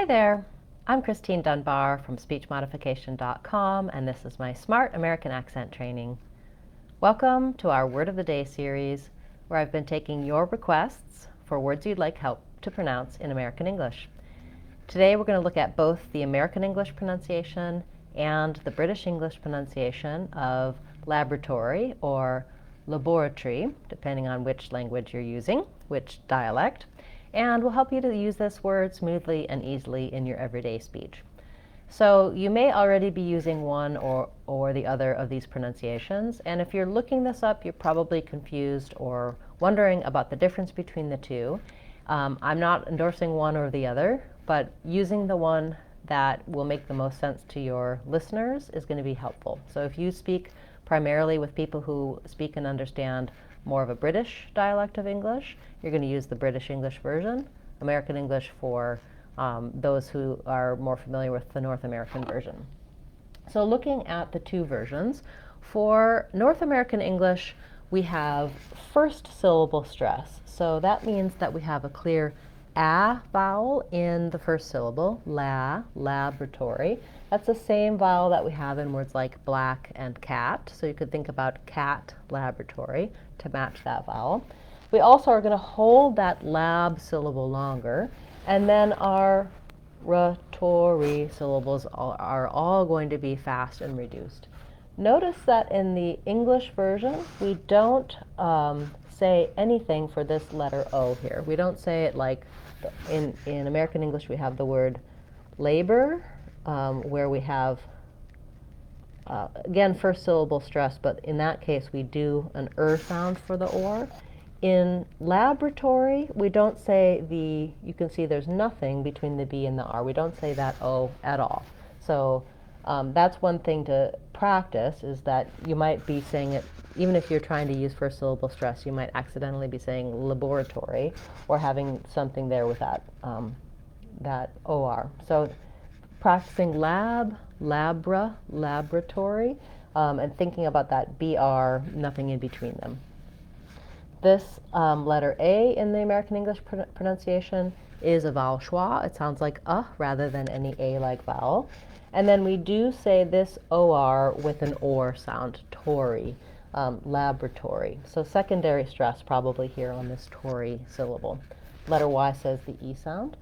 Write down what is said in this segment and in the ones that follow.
Hi there, I'm Christine Dunbar from SpeechModification.com, and this is my Smart American Accent Training. Welcome to our Word of the Day series, where I've been taking your requests for words you'd like help to pronounce in American English. Today we're going to look at both the American English pronunciation and the British English pronunciation of laboratory or laboratory, depending on which language you're using, which dialect, and will help you to use this word smoothly and easily in your everyday speech. So you may already be using one or the other of these pronunciations, and if you're looking this up, you're probably confused or wondering about the difference between the two. I'm not endorsing one or the other, but using the one that will make the most sense to your listeners is going to be helpful. So if you speak primarily with people who speak and understand more of a British dialect of English, you're going to use the British English version, American English for those who are more familiar with the North American version. So looking at the two versions, for North American English, we have first syllable stress. So that means that we have a clear a vowel in the first syllable, laboratory. That's the same vowel that we have in words like black and cat. So you could think about cat laboratory to match that vowel. We also are going to hold that lab syllable longer, and then our ratory syllables are all going to be fast and reduced. Notice that in the English version, we don't say anything for this letter O here. We don't say it like in American English we have the word labor, where we have, again, first syllable stress, but in that case we do an sound for the or. In laboratory, we don't say you can see there's nothing between the B and the R. We don't say that O at all. So that's one thing to practice, is that you might be saying it, even if you're trying to use first syllable stress, you might accidentally be saying laboratory or having something there with that, that OR. So practicing lab, labra, laboratory, and thinking about that BR, nothing in between them. This letter A in the American English pronunciation is a vowel schwa. It sounds like rather than any A-like vowel. And then we do say this OR with an OR sound, tory, laboratory. So secondary stress probably here on this tory syllable. Letter Y says the E sound.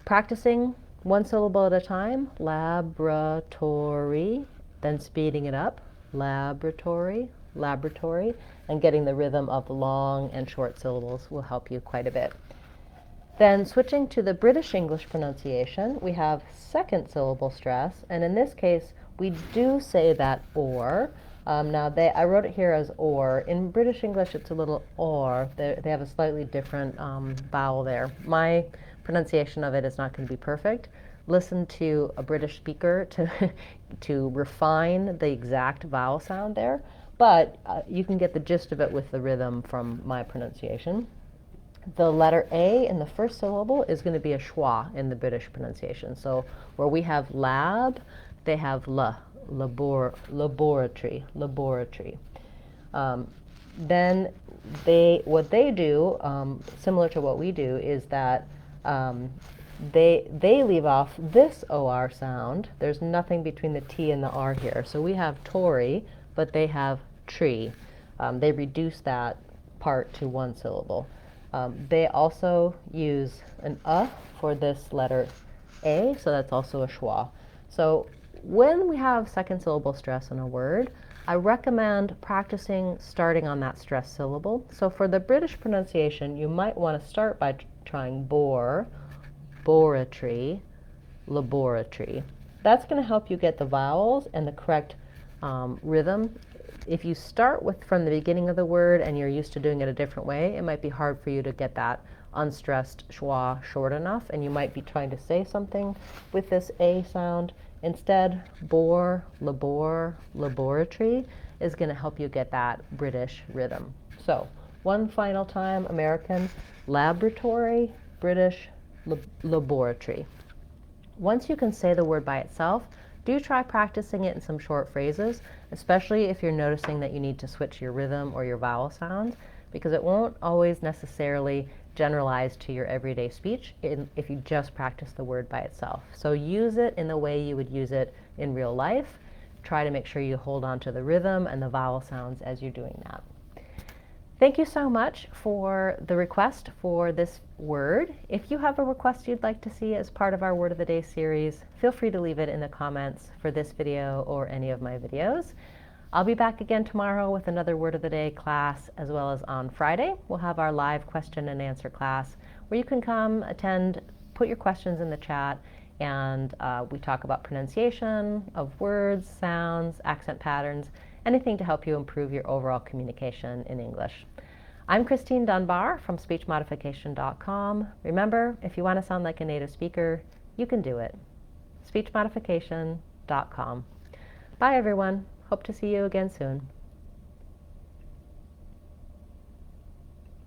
Practicing one syllable at a time, laboratory, then speeding it up, laboratory, laboratory, and getting the rhythm of long and short syllables will help you quite a bit. Then switching to the British English pronunciation, we have second syllable stress, and in this case we do say that or. Now I wrote it here as or. In British English it's a little or. They have a slightly different vowel there. My pronunciation of it is not going to be perfect. Listen to a British speaker to refine the exact vowel sound there, but you can get the gist of it with the rhythm from my pronunciation. The letter A in the first syllable is going to be a schwa in the British pronunciation. So where we have lab, they have laboratory. Then what they do, similar to what we do, is that they leave off this OR sound. There's nothing between the T and the R here. So we have Tory, but they have tree. They reduce that part to one syllable. They also use an for this letter A, so that's also a schwa. So when we have second syllable stress in a word, I recommend practicing starting on that stress syllable. So for the British pronunciation, you might want to start by trying laboratory. That's going to help you get the vowels and the correct rhythm. If you start from the beginning of the word and you're used to doing it a different way, it might be hard for you to get that unstressed schwa short enough, and you might be trying to say something with this A sound. Instead, laboratory is going to help you get that British rhythm. So one final time, American, laboratory, British, laboratory. Once you can say the word by itself, do try practicing it in some short phrases, especially if you're noticing that you need to switch your rhythm or your vowel sounds, because it won't always necessarily generalized to your everyday speech if you just practice the word by itself. So use it in the way you would use it in real life. Try to make sure you hold on to the rhythm and the vowel sounds as you're doing that. Thank you so much for the request for this word. If you have a request you'd like to see as part of our Word of the Day series, feel free to leave it in the comments for this video or any of my videos. I'll be back again tomorrow with another Word of the Day class, as well as on Friday. We'll have our live question and answer class where you can come, attend, put your questions in the chat, and we talk about pronunciation of words, sounds, accent patterns, anything to help you improve your overall communication in English. I'm Christine Dunbar from SpeechModification.com. Remember, if you want to sound like a native speaker, you can do it. SpeechModification.com. Bye everyone. Hope to see you again soon.